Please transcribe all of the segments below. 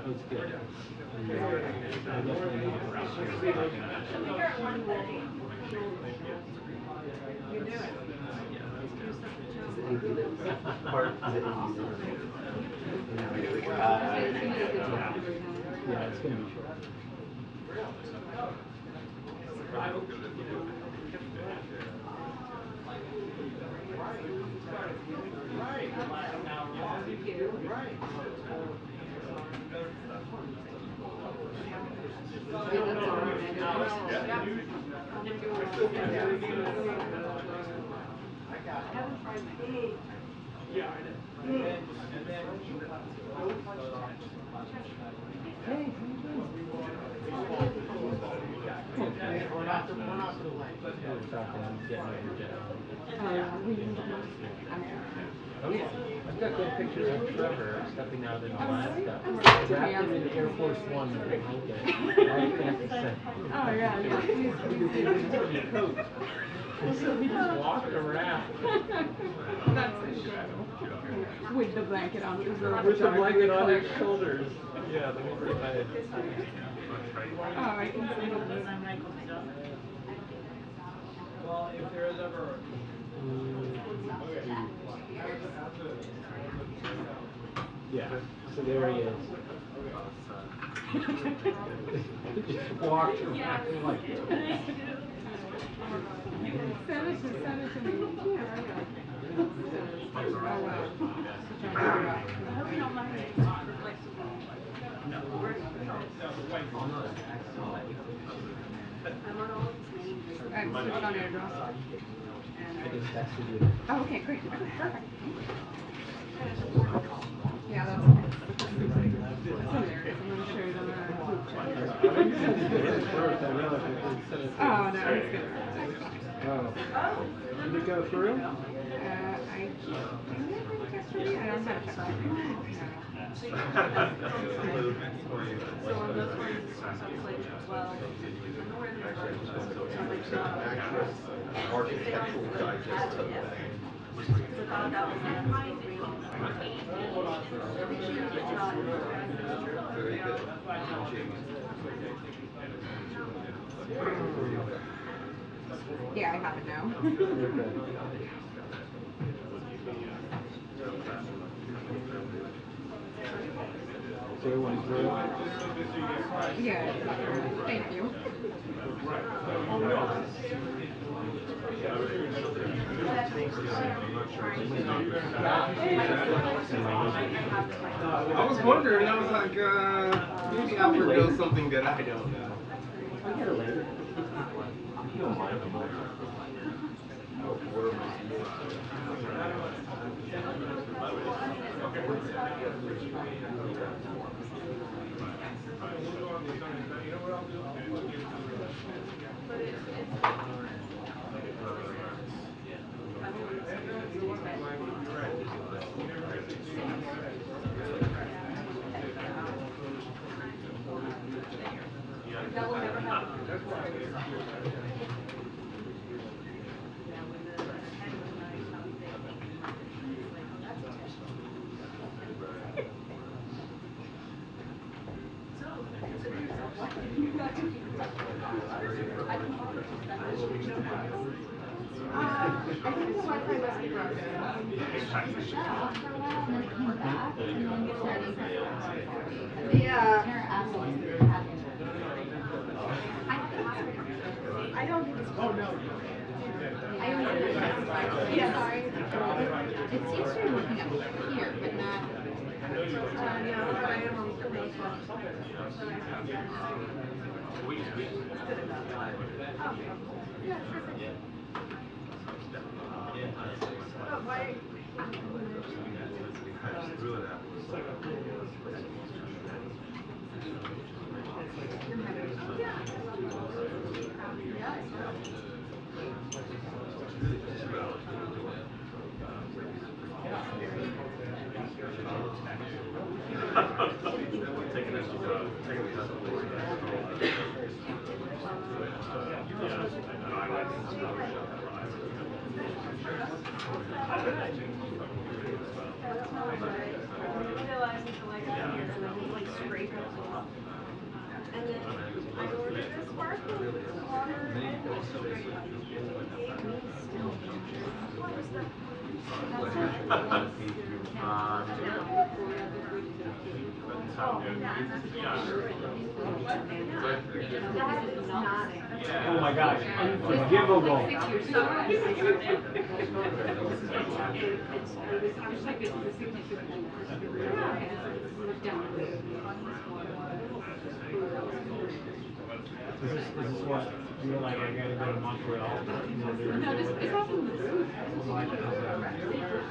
It's good. Yeah, it's going to be short. Hey, we're not to the lane. Oh yeah, I've got good pictures of Trevor stepping out in Alaska, wrapped him in Air Force One blanket. Oh yeah, yeah. He just walked around. That's incredible. With the blanket on his shoulders. With the blanket on his shoulders. Yeah, let me see if I... Oh, I can see it. Well, if there is ever... Yeah, so there he is. He just walked around like this. Send it to me. I hope you don't mind it. I'm switched on airdrop. I just texted you. Oh, okay, great. Perfect. Yeah, that's hilarious. I'm going to share it on the group chat. Oh, no, it's good. Oh. Did it go through? I don't have to check. So on those ones, it's like, well, Architectural Digest took that. Very good. Yeah, I have it now. So it went through? Yeah, thank you. I was wondering, I was like, maybe Albert knows something that I don't know. I'll get it later. You don't mind. that will never happen. I think the Wi-Fi must be broken. Yeah. I don't think it's. Oh no. Yeah, sorry. It seems to be working up here, but not. No, but I am on the phone. Yeah, sure. But why? realized that the like scrape it off. And then I ordered a sparkling water and the straight. They gave me still. What was that? Oh my gosh, unforgivable. Is this what you were like, I gotta go to Montreal? No, this happened in the booth.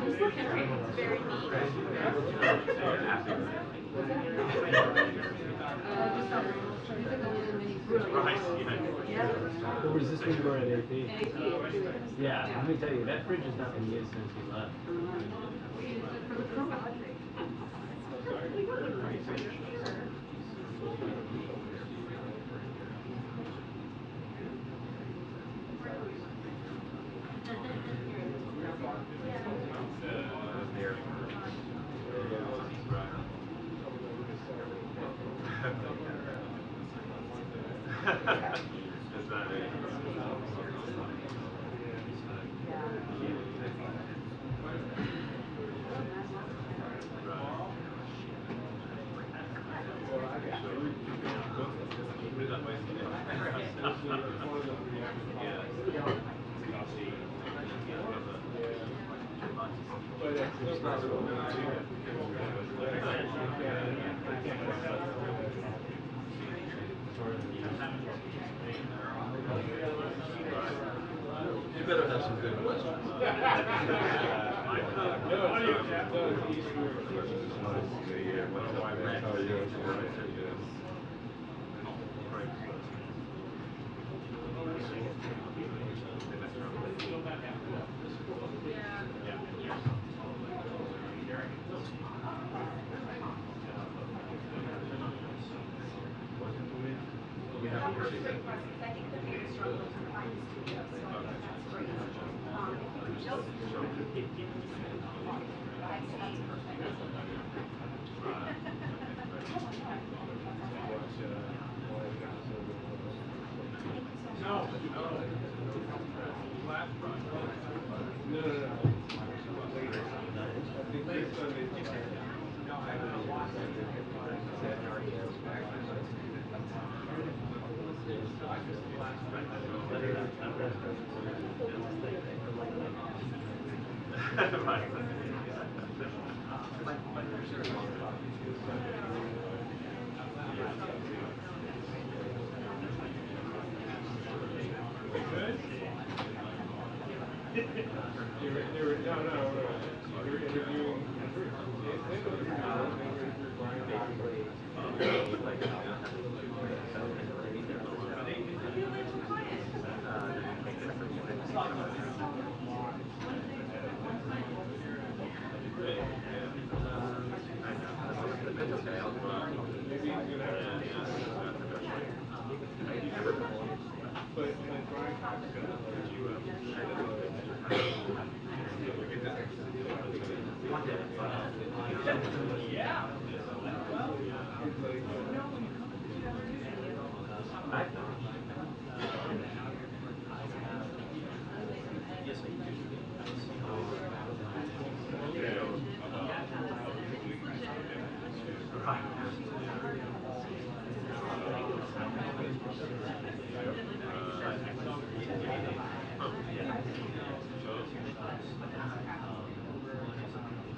Just look at it. It's very neat. Or was this when you were at AP? Yeah, let me tell you, that fridge has not been used since we left. You better have some good questions.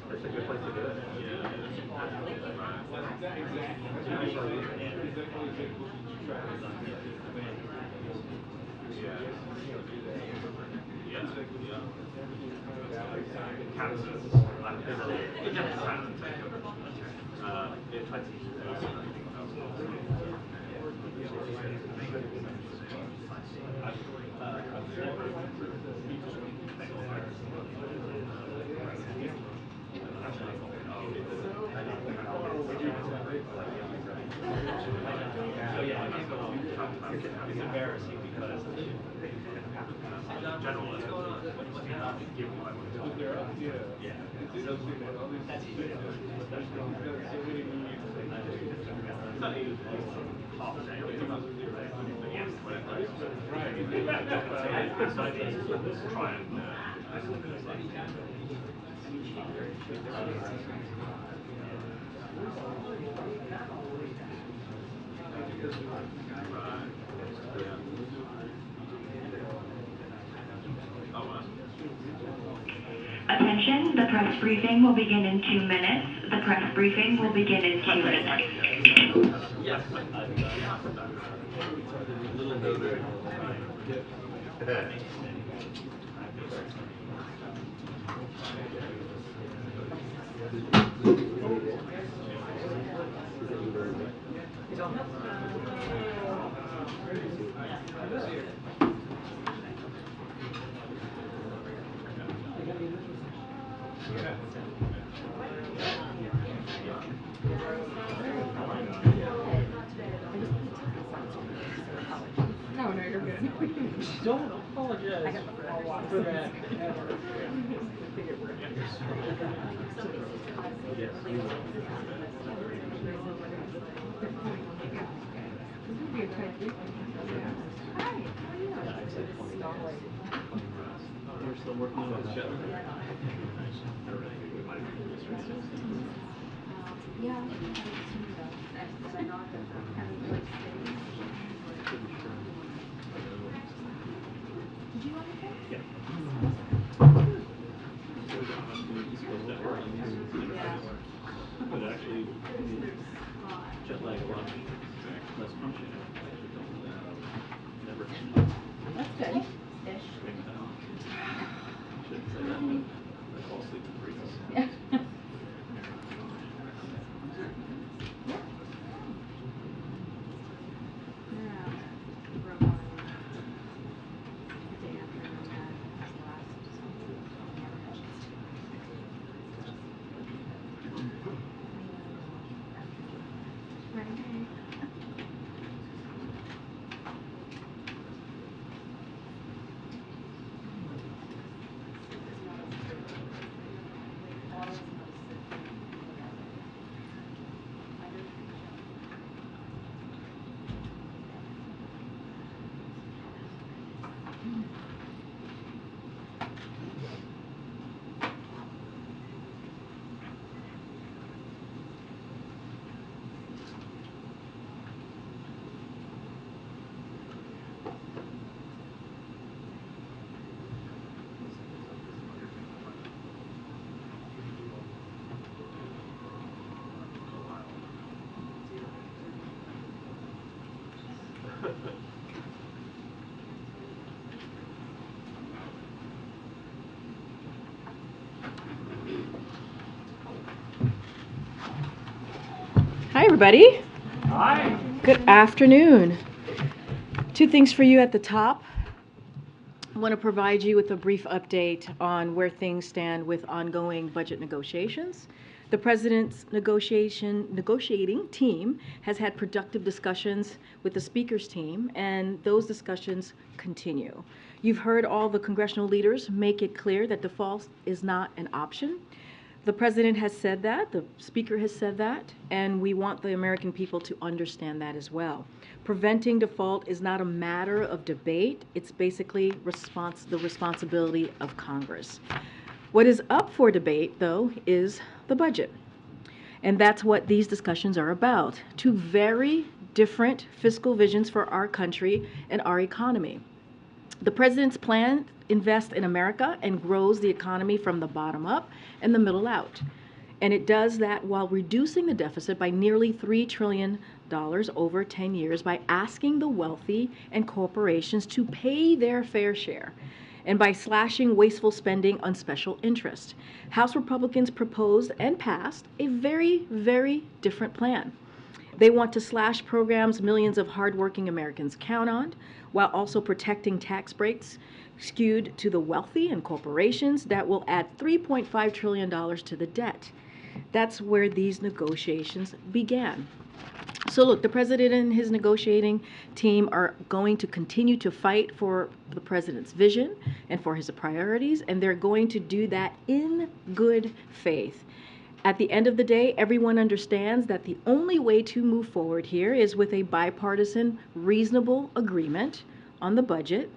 That's a good place to do it. It's embarrassing because general is give me my money. Yeah. So Attention, the press briefing will begin in 2 minutes. The press briefing will begin in 2 minutes. Yes. Little noted. No, no, you're good. Don't apologize for that. Yes. You're still working on that. But actually, jet lag a lot less function. Never. That's good. Ish. Shouldn't say that, but I fall asleep in 3 minutes. Yeah. Hi, everybody. Hi. Good afternoon. 2 things for you at the top. I want to provide you with a brief update on where things stand with ongoing budget negotiations. The President's negotiating team has had productive discussions with the Speaker's team, and those discussions continue. You've heard all the congressional leaders make it clear that default is not an option. The President has said that, the Speaker has said that, and we want the American people to understand that as well. Preventing default is not a matter of debate. It's basically the responsibility of Congress. What is up for debate, though, is the budget. And that's what these discussions are about. 2 very different fiscal visions for our country and our economy. The President's plan invests in America and grows the economy from the bottom up and the middle out. And it does that while reducing the deficit by nearly $3 trillion over 10 years by asking the wealthy and corporations to pay their fair share, and by slashing wasteful spending on special interest. House Republicans proposed and passed a very, very different plan. They want to slash programs millions of hardworking Americans count on, while also protecting tax breaks skewed to the wealthy and corporations that will add $3.5 trillion to the debt. That's where these negotiations began. So look, the president and his negotiating team are going to continue to fight for the president's vision and for his priorities, and they're going to do that in good faith. At the end of the day, everyone understands that the only way to move forward here is with a bipartisan, reasonable agreement on the budget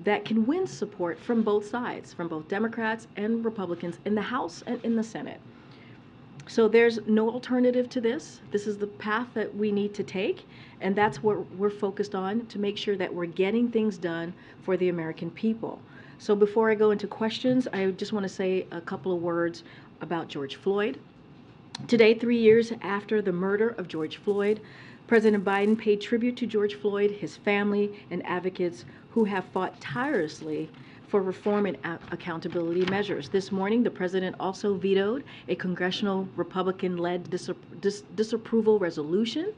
that can win support from both sides, from both Democrats and Republicans in the House and in the Senate. So there's no alternative to this. This is the path that we need to take, and that's what we're focused on, to make sure that we're getting things done for the American people. So before I go into questions, I just want to say a couple of words about George Floyd. Today, 3 years after the murder of George Floyd, President Biden paid tribute to George Floyd, his family, and advocates who have fought tirelessly for reform and accountability measures. This morning, the president also vetoed a congressional Republican-led disapproval resolution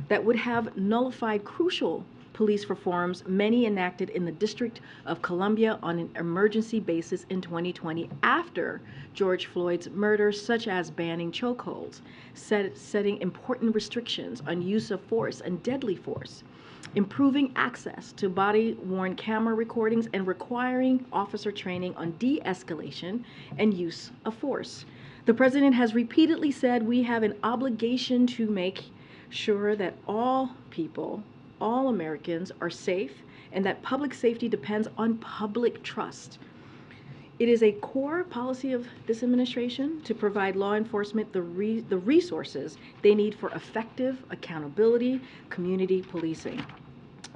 that would have nullified crucial police reforms, many enacted in the District of Columbia on an emergency basis in 2020 after George Floyd's murder, such as banning chokeholds, setting important restrictions on use of force and deadly force, improving access to body-worn camera recordings, and requiring officer training on de-escalation and use of force. The president has repeatedly said we have an obligation to make sure that all people, all Americans, are safe, and that public safety depends on public trust. It is a core policy of this administration to provide law enforcement the resources they need for effective accountability, community policing.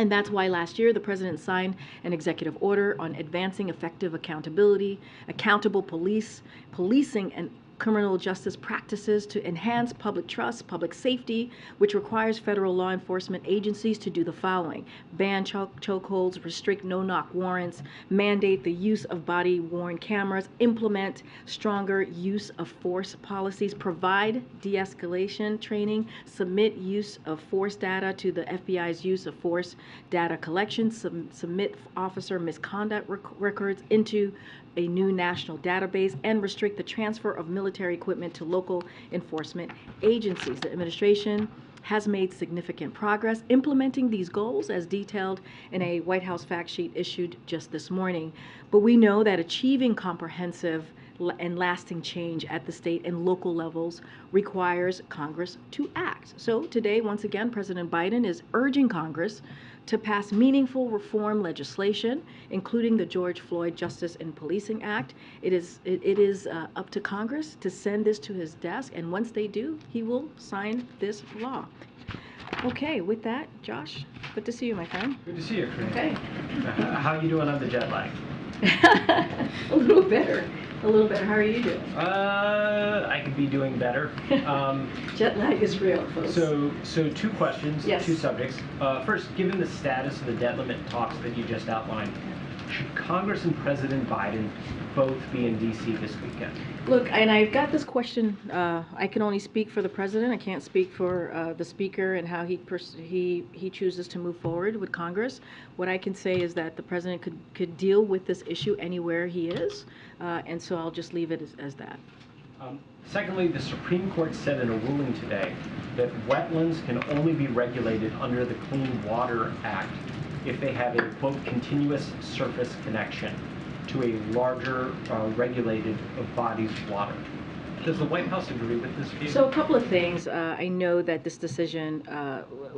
And that's why last year the president signed an executive order on advancing effective accountability, accountable policing, and criminal justice practices to enhance public trust, public safety, which requires federal law enforcement agencies to do the following: ban chokeholds, restrict no-knock warrants, mandate the use of body-worn cameras, implement stronger use of force policies, provide de-escalation training, submit use of force data to the FBI's use of force data collection, submit officer misconduct records into a new national database, and restrict the transfer of military equipment to local enforcement agencies. The administration has made significant progress implementing these goals as detailed in a White House fact sheet issued just this morning. But we know that achieving comprehensive and lasting change at the state and local levels requires Congress to act. So today, once again, President Biden is urging Congress to pass meaningful reform legislation, including the George Floyd Justice and Policing Act. It is up to Congress to send this to his desk, and once they do, he will sign this law. Okay, with that, Josh, good to see you, my friend. Good to see you, Karine. Okay. How are you doing on the jet lag? A little better. How are you doing? I could be doing better. Jet lag is real, folks. So two questions, Yes. two subjects. First, given the status of the debt limit talks that you just outlined, should Congress and President Biden both be in D.C. this weekend? Look, and I've got this question. I can only speak for the president. I can't speak for the speaker and how he chooses to move forward with Congress. What I can say is that the president could deal with this issue anywhere he is, and so I'll just leave it as that. Secondly, the Supreme Court said in a ruling today that wetlands can only be regulated under the Clean Water Act if they have a, quote, continuous surface connection to a larger regulated body's water. Does the White House agree with this view? So a couple of things. I know that this decision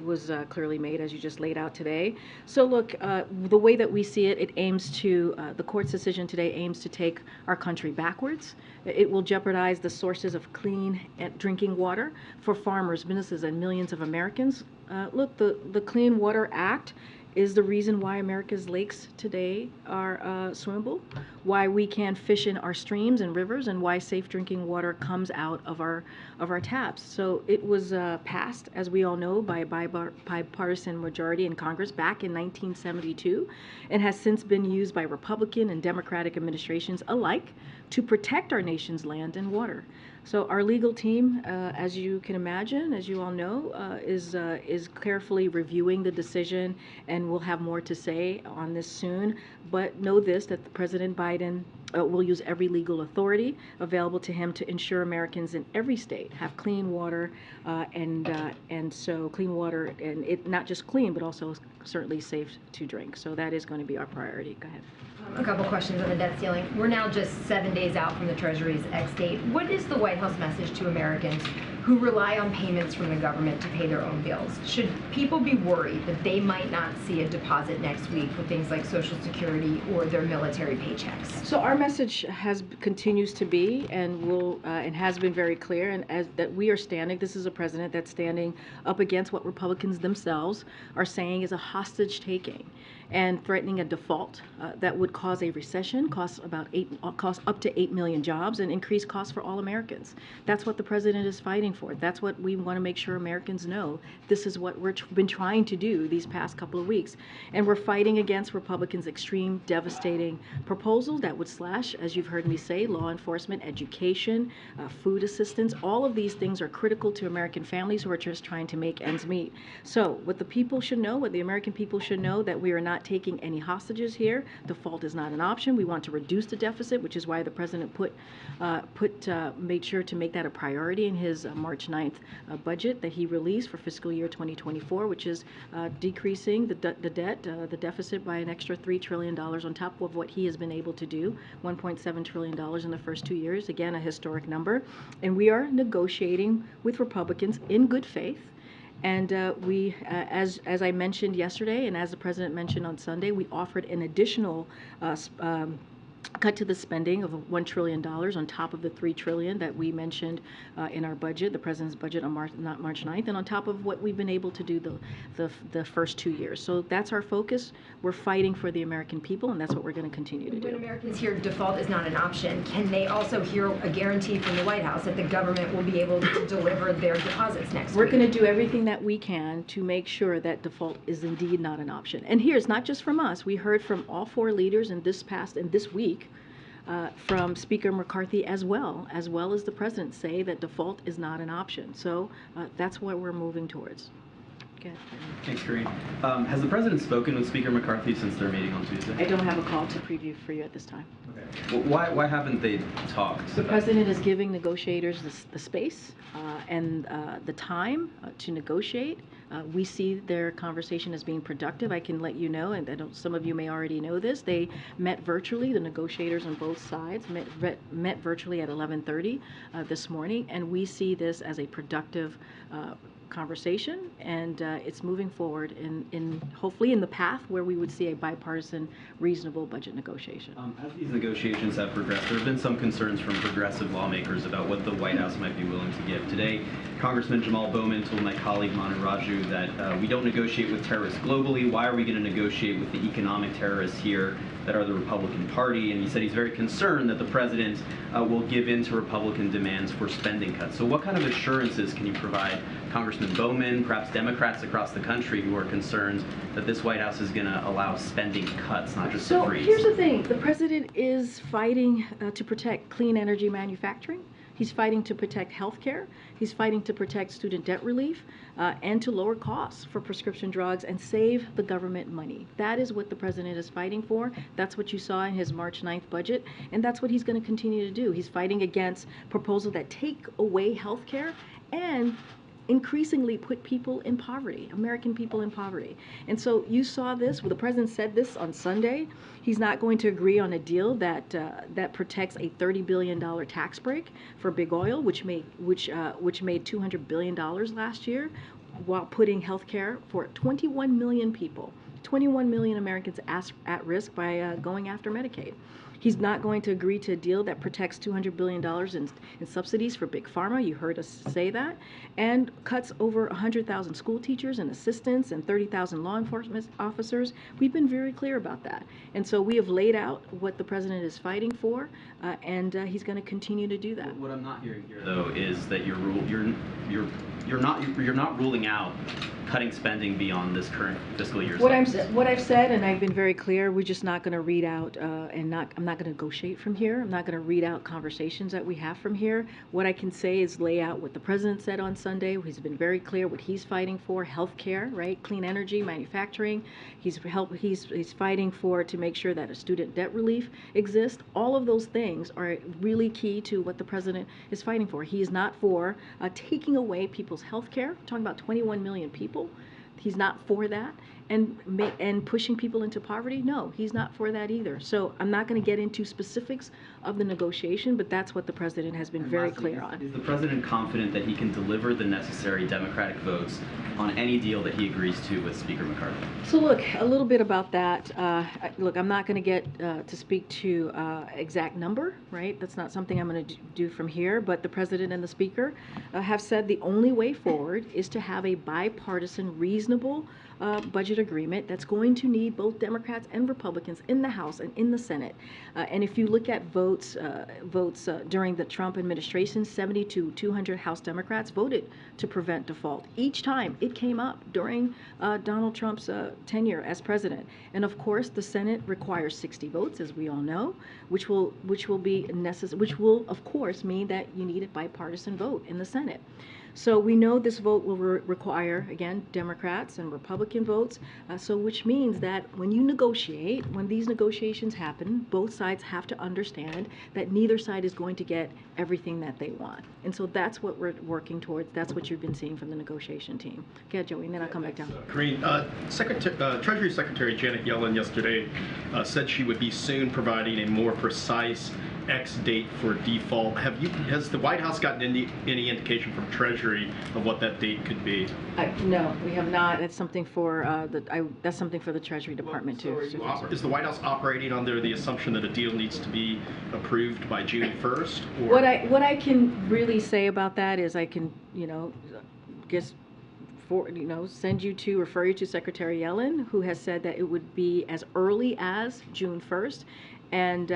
was clearly made, as you just laid out today. So look, the way that we see it, it aims to, the court's decision today aims to take our country backwards. It will jeopardize the sources of clean drinking water for farmers, businesses, and millions of Americans. Look, the Clean Water Act is the reason why America's lakes today are swimmable, why we can fish in our streams and rivers, and why safe drinking water comes out of our taps. So it was passed, as we all know, by a bipartisan majority in Congress back in 1972, and has since been used by Republican and Democratic administrations alike to protect our nation's land and water. So our legal team, as you can imagine, as you all know, is carefully reviewing the decision, and we'll have more to say on this soon. But know this, that President Biden will use every legal authority available to him to ensure Americans in every state have clean water, and so clean water, and it not just clean, but also certainly safe to drink. So that is going to be our priority. Go ahead. A couple questions on the debt ceiling. We're now just 7 days out from the Treasury's X date. What is the White House message to Americans who rely on payments from the government to pay their own bills? Should people be worried that they might not see a deposit next week for things like Social Security or their military paychecks? So our message continues to be and will and has been very clear, and as that we are standing. This is a president that's standing up against what Republicans themselves are saying is a hostage taking and threatening a default that would cause a recession, cost up to 8 million jobs, and increase costs for all Americans. That's what the president is fighting for. That's what we want to make sure Americans know. This is what we've been trying to do these past couple of weeks, and we're fighting against Republicans' extreme, devastating proposal that would slash, as you've heard me say, law enforcement, education, food assistance. All of these things are critical to American families who are just trying to make ends meet. So what the people should know, what the American people should know, that we are not taking any hostages here. Default is not an option. We want to reduce the deficit, which is why the president made sure to make that a priority in his March 9th budget that he released for fiscal year 2024, which is decreasing the deficit by an extra $3 trillion on top of what he has been able to do, $1.7 trillion in the first 2 years, again, a historic number. And we are negotiating with Republicans in good faith. And as I mentioned yesterday, and as the president mentioned on Sunday, we offered an additional cut to the spending of $1 trillion on top of the $3 trillion that we mentioned in our budget, the president's budget on March 9th, and on top of what we've been able to do the first 2 years. So that's our focus. We're fighting for the American people, and that's what we're going to continue to do. When Americans hear default is not an option, can they also hear a guarantee from the White House that the government will be able to deliver their deposits next week? We're going to do everything that we can to make sure that default is indeed not an option. And here's not just from us. We heard from all four leaders in this week, from Speaker McCarthy as well as the president, say that default is not an option. So that's what we're moving towards. Okay. Thanks, Karine. Has the president spoken with Speaker McCarthy since their meeting on Tuesday? I don't have a call to preview for you at this time. Okay. Well, why haven't they talked? The president is giving negotiators the space and the time to negotiate. We see their conversation as being productive. I can let you know, and some of you may already know this, they met virtually. The negotiators on both sides met virtually at 11:30 this morning, and we see this as a productive conversation, and it's moving forward in hopefully in the path where we would see a bipartisan, reasonable budget negotiation. As these negotiations have progressed, there have been some concerns from progressive lawmakers about what the White House might be willing to give. Today, Congressman Jamal Bowman told my colleague Manu Raju that we don't negotiate with terrorists globally. Why are we going to negotiate with the economic terrorists here that are the Republican Party? And he said he's very concerned that the president will give in to Republican demands for spending cuts. So what kind of assurances can you provide Congressman Bowman, perhaps Democrats across the country who are concerned that this White House is going to allow spending cuts, not just a freeze? So here's the thing. The president is fighting to protect clean energy manufacturing. He's fighting to protect health care. He's fighting to protect student debt relief and to lower costs for prescription drugs and save the government money. That is what the president is fighting for. That's what you saw in his March 9th budget, and that's what he's going to continue to do. He's fighting against proposals that take away health care and increasingly put people in poverty, American people in poverty. And so you saw this, the president said this on Sunday. He's not going to agree on a deal that protects a $30 billion tax break for big oil, which made $200 billion last year, while putting health care for 21 million people, 21 million Americans at risk by going after Medicaid. He's not going to agree to a deal that protects $200 billion in subsidies for big pharma. You heard us say that. And cuts over 100,000 school teachers and assistants and 30,000 law enforcement officers. We've been very clear about that. And so we have laid out what the president is fighting for, and he's going to continue to do that. What I'm not hearing here, though, is that you're not ruling out cutting spending beyond this current fiscal year. What I've said, and I've been very clear, we're just not going to read out, I'm not not going to negotiate from here. I'm not going to read out conversations that we have from here. What I can say is lay out what the president said on Sunday. He's been very clear what he's fighting for: healthcare, right, clean energy, manufacturing. He's fighting for to make sure that a student debt relief exists. All of those things are really key to what the president is fighting for. He is not for taking away people's healthcare. We're talking about 21 million people. He's not for that. And pushing people into poverty? No, he's not for that either. So I'm not going to get into specifics of the negotiation, but that's what the president has been very clear on. Is the president confident that he can deliver the necessary Democratic votes on any deal that he agrees to with Speaker McCarthy? So look, a little bit about that. Look, I'm not going to get to speak to exact number, right? That's not something I'm going to do from here, but the president and the speaker have said the only way forward is to have a bipartisan, reasonable budget agreement that's going to need both Democrats and Republicans in the House and in the Senate. And if you look at votes during the Trump administration, 70 to 200 House Democrats voted to prevent default. Each time it came up during Donald Trump's tenure as president. And of course, the Senate requires 60 votes, as we all know, which will be necessary, which will of course mean that you need a bipartisan vote in the Senate. So we know this vote will require, again, Democrats and Republican votes, so which means that when you negotiate, when these negotiations happen, both sides have to understand that neither side is going to get everything that they want. And so that's what we're working towards. That's what you've been seeing from the negotiation team. Okay, Joey, and then I'll come back down. Karine, Treasury Secretary Janet Yellen yesterday said she would be soon providing a more precise X date for default. Has the White House gotten any indication from Treasury of what that date could be? No, we have not. That's something for that's something for the Treasury Department too. Is the White House operating under the assumption that a deal needs to be approved by June 1st? Or? What I can really say about that is I can refer you to Secretary Yellen, who has said that it would be as early as June 1st. And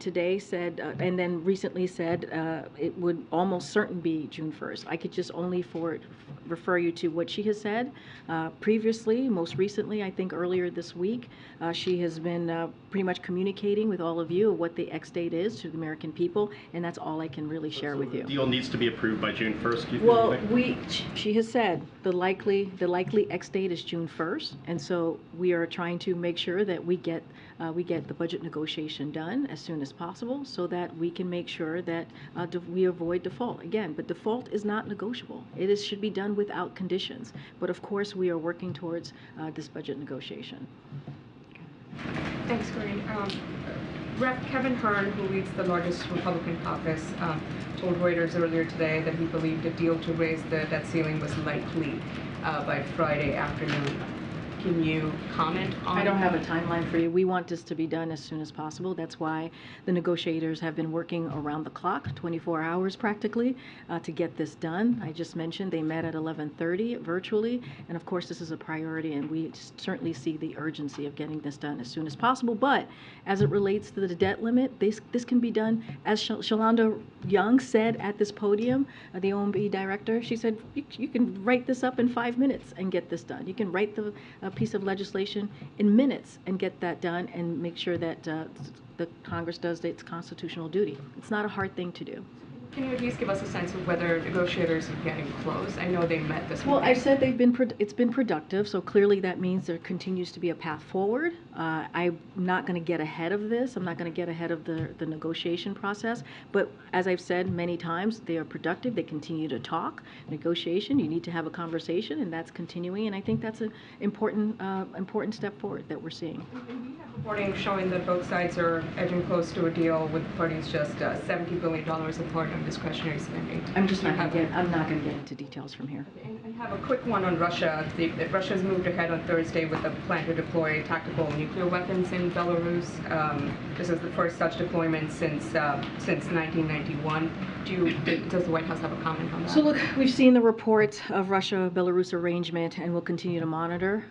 today said, and then recently said, it would almost certain be June 1st. I could just only refer you to what she has said previously. Most recently, I think earlier this week, she has been pretty much communicating with all of you what the X date is to the American people, and that's all I can really share with you. The deal needs to be approved by June 1st. Well, she has said the likely X date is June 1st, and so we are trying to make sure that we get the budget negotiation done as soon as possible, so that we can make sure that we avoid default again. But default is not negotiable. It should be done without conditions. But of course, we are working towards this budget negotiation. Thanks, Karine. Rep. Kevin Hern, who leads the largest Republican caucus, told Reuters earlier today that he believed a deal to raise the debt ceiling was likely by Friday afternoon. Can you comment on? I don't have a timeline for you. We want this to be done as soon as possible. That's why the negotiators have been working around the clock, 24 hours practically, to get this done. I just mentioned they met at 11:30 virtually, and of course this is a priority, and we certainly see the urgency of getting this done as soon as possible. But as it relates to the debt limit, this can be done, as Shalonda Young said at this podium, the OMB director. She said you can write this up in 5 minutes and get this done. You can write the piece of legislation in minutes and get that done and make sure that the Congress does its constitutional duty. It's not a hard thing to do. Can you at least give us a sense of whether negotiators are getting close? I know they met this morning. Well, I said it's been productive, so clearly that means there continues to be a path forward. I'm not going to get ahead of this. I'm not going to get ahead of the negotiation process. But as I've said many times, they are productive. They continue to talk. Negotiation, you need to have a conversation, and that's continuing. And I think that's an important step forward that we're seeing. We have reporting showing that both sides are edging close to a deal, with parties just $70 billion apart on discretionary spending. I'm not going to get into details from here. I have a quick one on Russia. Russia's moved ahead on Thursday with a plan to deploy tactical nuclear weapons in Belarus. This is the first such deployment since 1991. Does the White House have a comment on that? So look, we've seen the reports of Russia-Belarus arrangement, and we'll continue to monitor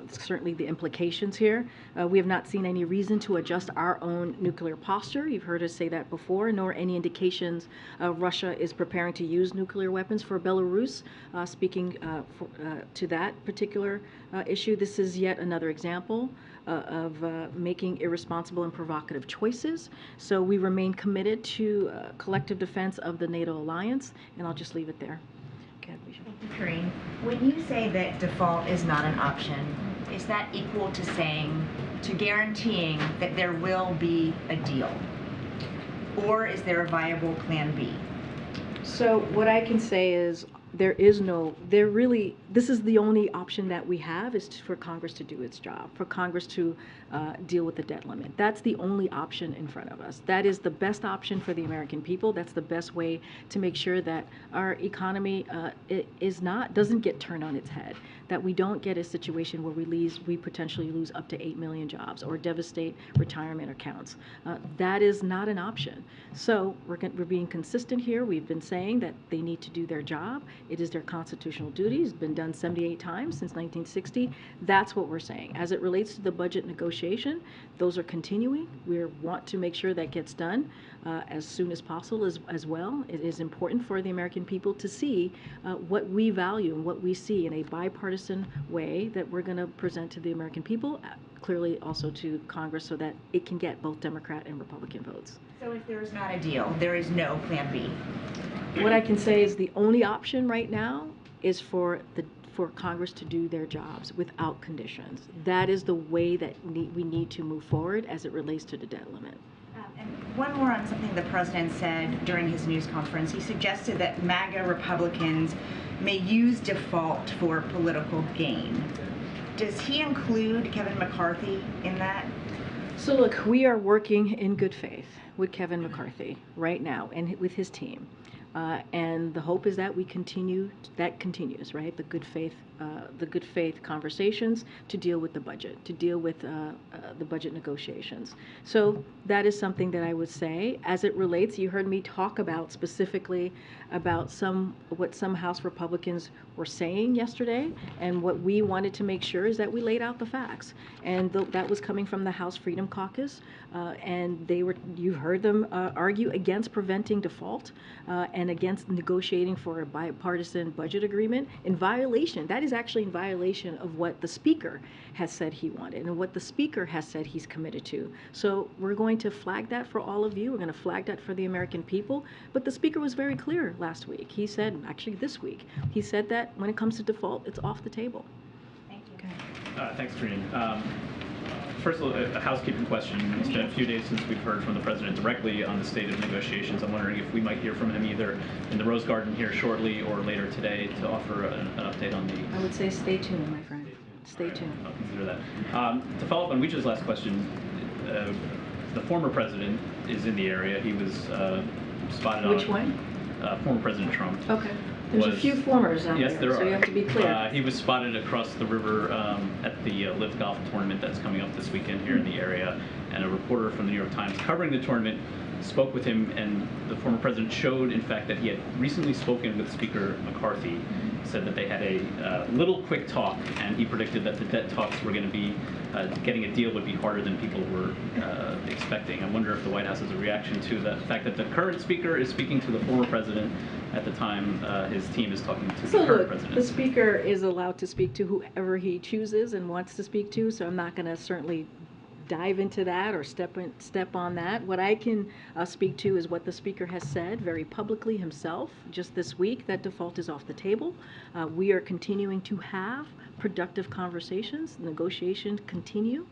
certainly the implications here. We have not seen any reason to adjust our own nuclear posture. You've heard us say that before, nor any indication Republicans. Russia is preparing to use nuclear weapons for Belarus. Speaking to that particular issue, this is yet another example of making irresponsible and provocative choices. So we remain committed to collective defense of the NATO alliance, and I'll just leave it there. Okay, Karine, when you say that default is not an option, is that equal to guaranteeing that there will be a deal? Or is there a viable plan B? So what I can say is this is the only option that we have, is for Congress to do its job, for Congress to deal with the debt limit. That's the only option in front of us. That is the best option for the American people. That's the best way to make sure that our economy doesn't get turned on its head, that we don't get a situation where we potentially lose up to 8 million jobs or devastate retirement accounts. That is not an option. So we're being consistent here. We've been saying that they need to do their job. It is their constitutional duty. It's been done 78 times since 1960. That's what we're saying. As it relates to the budget negotiation, those are continuing. We want to make sure that gets done as soon as possible as well. It is important for the American people to see what we value and what we see in a bipartisan way that we're going to present to the American people, clearly also to Congress, so that it can get both Democrat and Republican votes. So if there is not a deal, there is no plan B? What I can say is the only option right now is for Congress to do their jobs without conditions. That is the way that we need to move forward as it relates to the debt limit. And one more on something the president said during his news conference. He suggested that MAGA Republicans may use default for political gain. Does he include Kevin McCarthy in that? So look, we are working in good faith with Kevin McCarthy right now and with his team. And the hope is that continues, right? The good faith conversations to deal with the budget, to deal with the budget negotiations. So that is something that I would say as it relates. You heard me talk about specifically about what some House Republicans were saying yesterday, and what we wanted to make sure is that we laid out the facts. And that was coming from the House Freedom Caucus, and you heard them argue against preventing default and against negotiating for a bipartisan budget agreement that is actually in violation of what the Speaker has said he wanted and what the Speaker has said he's committed to. So we're going to flag that for all of you. We're going to flag that for the American people. But the Speaker was very clear last week. He said, actually this week, he said that when it comes to default, it's off the table. Thank you. Thanks, Karine. First of all, a housekeeping question. It's been a few days since we've heard from the president directly on the state of negotiations. I'm wondering if we might hear from him either in the Rose Garden here shortly or later today to offer an update on the... I would say stay tuned, my friend. Stay tuned. I'll consider that. To follow up on Weecha's last question, the former president is in the area. He was spotted on... Which one? Former President Trump. Okay. There's a few formers out there, so you have to be clear. He was spotted across the river at the Live Golf tournament that's coming up this weekend here in the area, and a reporter from the New York Times covering the tournament spoke with him, and the former president showed, in fact, that he had recently spoken with Speaker McCarthy, said that they had a little quick talk, and he predicted that the debt talks were going to be, getting a deal would be harder than people were expecting. I wonder if the White House has a reaction to the fact that the current speaker is speaking to the former president at the time his team is talking to the current president. The speaker is allowed to speak to whoever he chooses and wants to speak to, so I'm not going to certainly dive into that or step on that. What I can speak to is what the speaker has said very publicly himself just this week, that default is off the table. We are continuing to have productive conversations. Negotiations continue.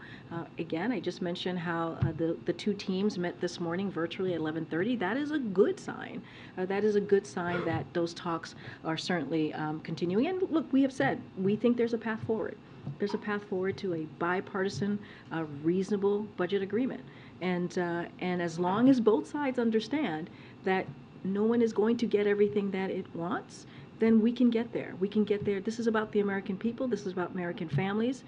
Again, I just mentioned how the two teams met this morning virtually at 11:30. That is a good sign. That is a good sign that those talks are certainly continuing. And look, we have said we think there's a path forward. There's a path forward to a bipartisan, reasonable budget agreement. And as long as both sides understand that no one is going to get everything that it wants, then we can get there. We can get there. This is about the American people. This is about American families,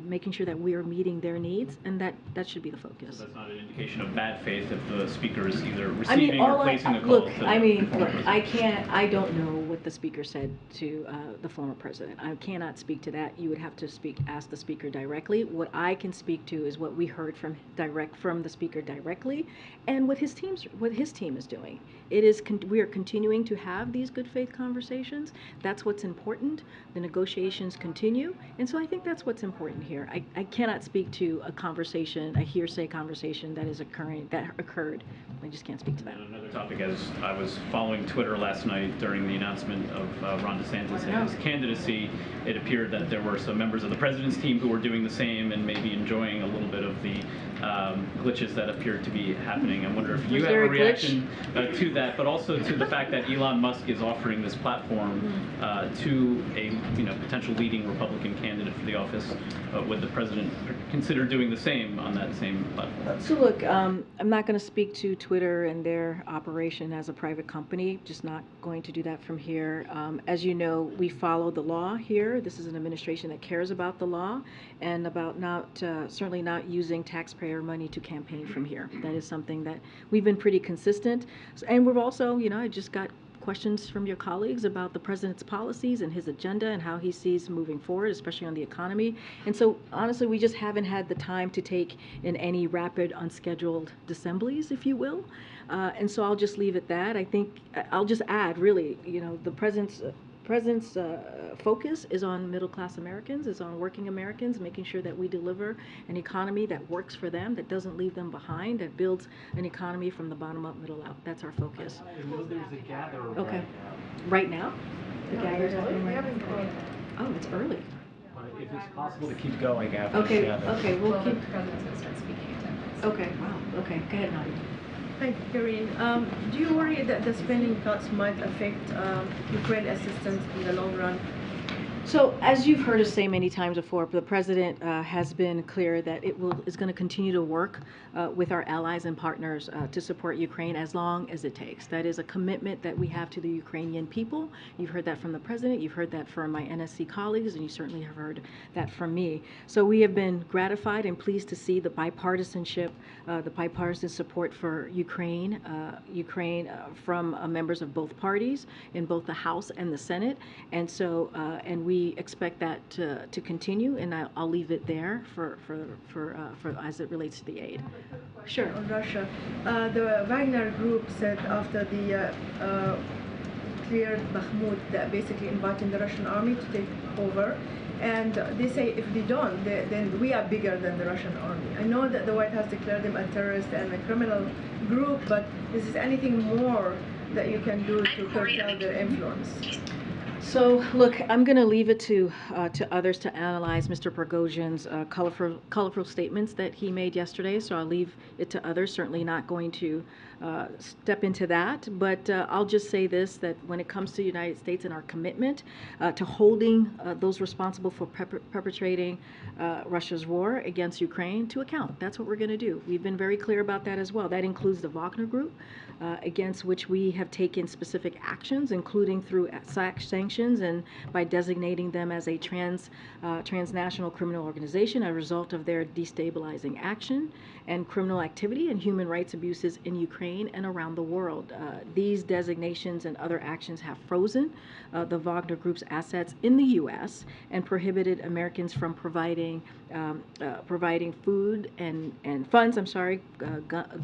making sure that we are meeting their needs, and that should be the focus. So that's not an indication of bad faith if the speaker is either receiving or placing a call look, to the former president. I don't know what the speaker said to the former president. I cannot speak to that. You would have to ask the speaker directly. What I can speak to is what we heard from the speaker directly, and what his team is doing. We are continuing to have these good faith conversations. That's what's important. The negotiations continue, and so I think that's what's important here. I cannot speak to a hearsay conversation that occurred. I just can't speak to that. And another topic, as I was following Twitter last night during the announcement of Ron DeSantis and his candidacy, it appeared that there were some members of the president's team who were doing the same and maybe enjoying a little bit of the glitches that appeared to be happening. I wonder if you have a reaction to that, but also to the fact that Elon Musk is offering this platform to a potential leading Republican candidate for the office. Would the president consider doing the same on that same platform? So look, I'm not going to speak to Twitter and their operation as a private company. Just not going to do that from here. As you know, we follow the law here. This is an administration that cares about the law and about certainly not using taxpayer money to campaign from here. That is something that we've been pretty consistent. And we've also, I just got questions from your colleagues about the president's policies and his agenda and how he sees moving forward, especially on the economy. And so honestly, we just haven't had the time to take in any rapid, unscheduled assemblies, if you will. And so I'll just leave it at that. I think I'll just add, really, the president's focus is on middle-class Americans, is on working Americans, making sure that we deliver an economy that works for them, that doesn't leave them behind, that builds an economy from the bottom up, middle out. That's our focus. I know there's a gathering Okay. right now. Right now? The gather's happening right now? Oh, it's early. If it's possible to keep going after Okay, the gathering. okay, we'll Well, keep. the president's going to start speaking in 10 minutes. Okay, wow, okay, go ahead, Nadia. Thank you, Karine. Do you worry that the spending cuts might affect Ukraine assistance in the long run? So, as you've heard us say many times before, the president has been clear that is going to continue to work with our allies and partners to support Ukraine as long as it takes. That is a commitment that we have to the Ukrainian people. You've heard that from the president, you've heard that from my NSC colleagues, and you certainly have heard that from me. So we have been gratified and pleased to see the bipartisanship, the bipartisan support for Ukraine, from members of both parties in both the House and the Senate. And so, and we expect that to continue, and I'll leave it there for as it relates to the aid. Sure. On Russia, the Wagner group said after the cleared Bakhmut that basically inviting the Russian army to take over, and they say if they don't, then we are bigger than the Russian army. I know that the White House declared them a terrorist and a criminal group, but is there anything more that you can do to curtail their influence? So, look, I'm going to leave it to others to analyze Mr. Prigozhin's colorful statements that he made yesterday. So I'll leave it to others. Certainly not going to step into that. But I'll just say this: that when it comes to the United States and our commitment to holding those responsible for perpetrating Russia's war against Ukraine to account, that's what we're going to do. We've been very clear about that as well. That includes the Wagner Group, against which we have taken specific actions, including through sanctions and by designating them as a transnational criminal organization as a result of their destabilizing action and criminal activity and human rights abuses in Ukraine and around the world. These designations and other actions have frozen the Wagner Group's assets in the U.S. and prohibited Americans from providing food and funds,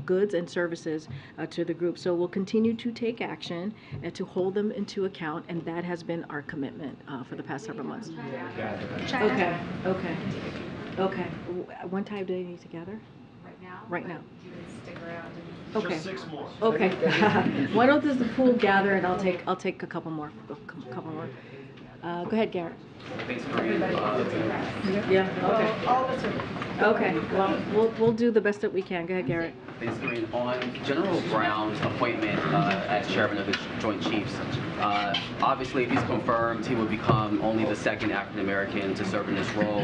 goods and services to the group. So we'll continue to take action and to hold them into account, and that has been our commitment for the past several months. Okay. When time do they need to gather? Right now? Right now. You can stick around and... Okay. Just 6 more. Okay. Why don't does the pool gather, and I'll take a couple more. Go ahead, Garrett. Thanks, Karine. Yeah, okay. All of us are. Okay, well, we'll do the best that we can. Go ahead, Garrett. Thanks, Karine. On General Brown's appointment as chairman of the Joint Chiefs, obviously, if he's confirmed, he would become only the second African American to serve in this role,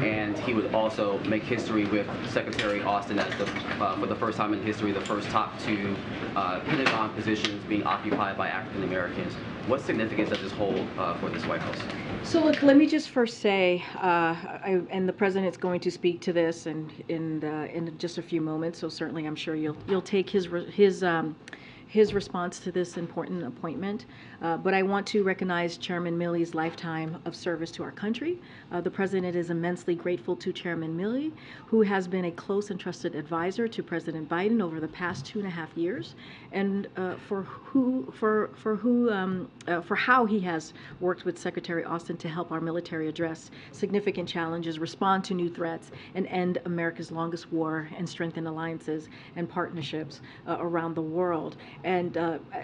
and he would also make history with Secretary Austin as for the first time in history, the first top two Pentagon positions being occupied by African Americans. What significance does this hold for this White House? So look, let me just first say, and the president's going to speak to this in just a few moments. So certainly, I'm sure you'll take his response to this important appointment. But I want to recognize Chairman Milley's lifetime of service to our country. The President is immensely grateful to Chairman Milley, who has been a close and trusted advisor to President Biden over the past 2.5 years, and for how he has worked with Secretary Austin to help our military address significant challenges, respond to new threats, and end America's longest war, and strengthen alliances and partnerships around the world. And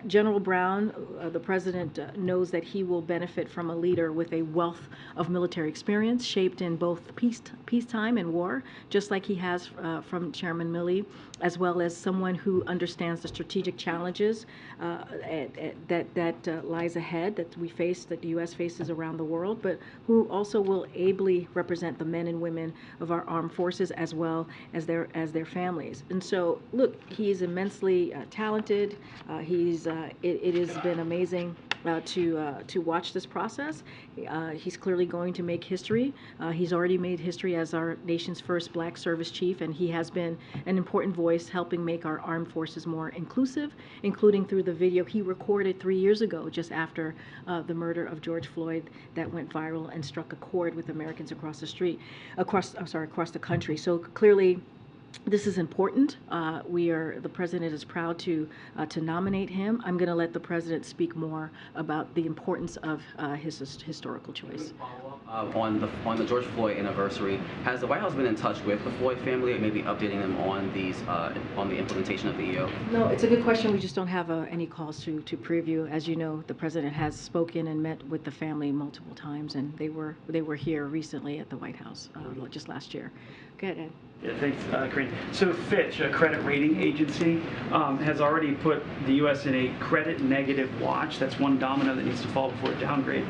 General Brown, the President, knows that he will benefit from a leader with a wealth of military experience shaped in both peacetime and war, just like he has from Chairman Milley, as well as someone who understands the strategic challenges that lies ahead, that we face, that the U.S. faces around the world, but who also will ably represent the men and women of our armed forces as well as their families. And so, look, he is immensely talented. It has been amazing to watch this process. He's clearly going to make history. He's already made history as our nation's first black service chief, and he has been an important voice helping make our armed forces more inclusive, including through the video he recorded 3 years ago, just after the murder of George Floyd, that went viral and struck a chord with Americans across the country. So clearly, this is important. The president is proud to nominate him. I'm going to let the president speak more about the importance of his historical choice. On the George Floyd anniversary, has the White House been in touch with the Floyd family, and maybe updating them on the implementation of the EO? No, it's a good question. We just don't have any calls to preview. As you know, the president has spoken and met with the family multiple times, and they were here recently at the White House just last year. Go ahead, Ed. Yeah, thanks, Karine. So Fitch, a credit rating agency, has already put the U.S. in a credit negative watch. That's one domino that needs to fall before a downgrade.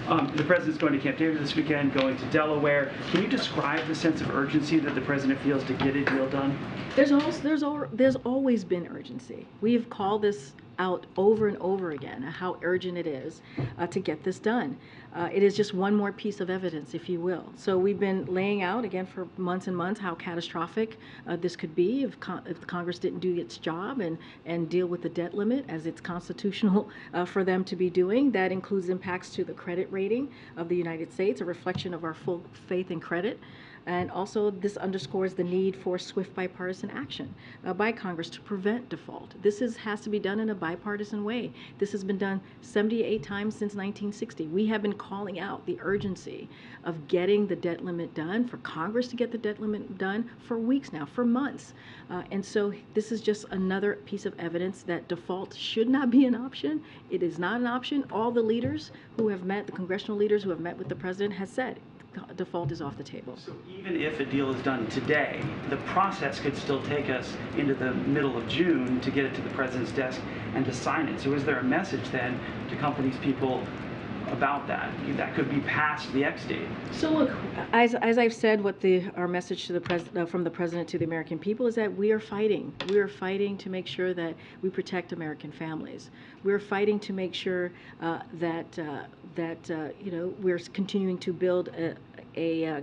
The president's going to Camp David this weekend, going to Delaware. Can you describe the sense of urgency that the president feels to get a deal done? There's always been urgency. We have called this out over and over again, how urgent it is to get this done. It is just one more piece of evidence, if you will. So we've been laying out, again, for months and months, how catastrophic this could be if the Congress didn't do its job and deal with the debt limit, as it's constitutional for them to be doing. That includes impacts to the credit rating of the United States, a reflection of our full faith in credit. And also, this underscores the need for swift bipartisan action by Congress to prevent default. This has to be done in a bipartisan way. This has been done 78 times since 1960. We have been calling out the urgency of getting the debt limit done, for Congress to get the debt limit done for weeks now, for months. And so this is just another piece of evidence that default should not be an option. It is not an option. All the leaders who have met, the congressional leaders who have met with the president, has said default is off the table. So even if a deal is done today, the process could still take us into the middle of June to get it to the president's desk and to sign it. So is there a message then to companies, people, about that? That could be past the X date. So look, as I've said, our message to the from the president to the American people is that we are fighting. We are fighting to make sure that we protect American families. We're fighting to make sure that we're continuing to build a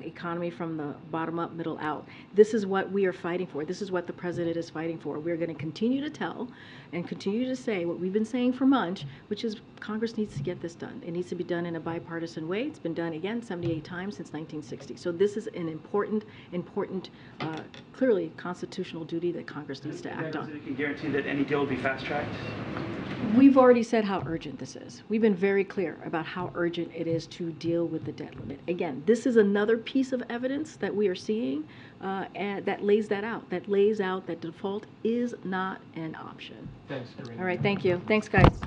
economy from the bottom up, middle out. This is what we are fighting for. This is what the president is fighting for. We're going to continue to tell and continue to say what we've been saying for months, which is Congress needs to get this done. It needs to be done in a bipartisan way. It's been done, again, 78 times since 1960. So this is an important, clearly constitutional duty that Congress needs to act on. The president can guarantee that any deal will be fast-tracked? We've already said how urgent this is. We've been very clear about how urgent it is to deal with the debt limit. Again, this is another piece of evidence that we are seeing and that lays that out, that default is not an option. Thanks, Karine. All right, thank you. Thanks, guys.